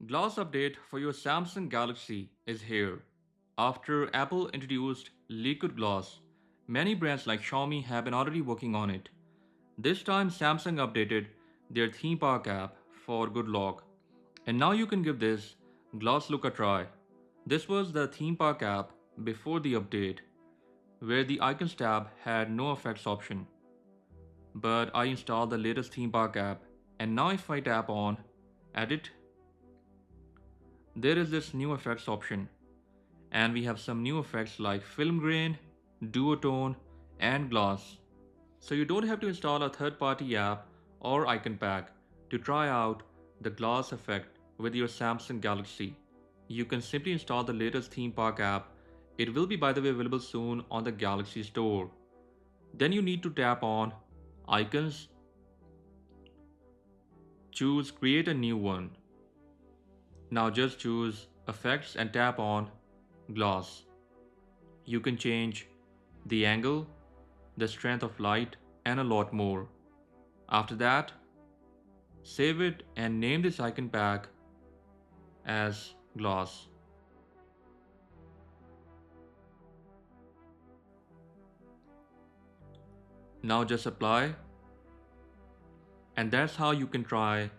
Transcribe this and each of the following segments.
Glass update for your Samsung Galaxy is here. After Apple introduced liquid glass, many brands like Xiaomi have been already working on it. This time Samsung updated their theme park app for good luck. And now you can give this glass look a try. This was the theme park app before the update, where the icons tab had no effects option. But I installed the latest theme park app, and now if I tap on edit, there is this new effects option, and we have some new effects like film grain, duotone, and gloss. So you don't have to install a third-party app or icon pack to try out the gloss effect with your Samsung Galaxy. You can simply install the latest theme park app. It will be, by the way, available soon on the Galaxy Store. Then you need to tap on icons, choose create a new one. Now just choose effects and tap on gloss. You can change the angle, the strength of light, and a lot more. After that, save it and name this icon pack as gloss. Now just apply, and that's how you can try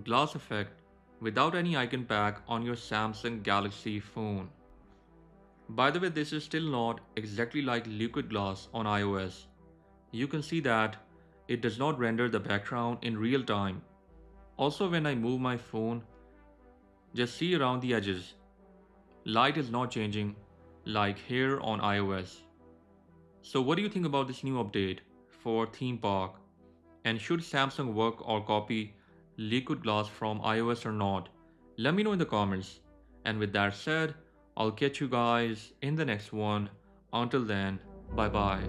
gloss effect without any icon pack on your Samsung Galaxy phone. By the way, this is still not exactly like liquid glass on iOS. You can see that it does not render the background in real time. Also, when I move my phone, just see around the edges. Light is not changing like here on iOS. So what do you think about this new update for theme park? And should Samsung work or copy liquid glass from iOS or not? Let me know in the comments. And with that said, I'll catch you guys in the next one. Until then, bye bye.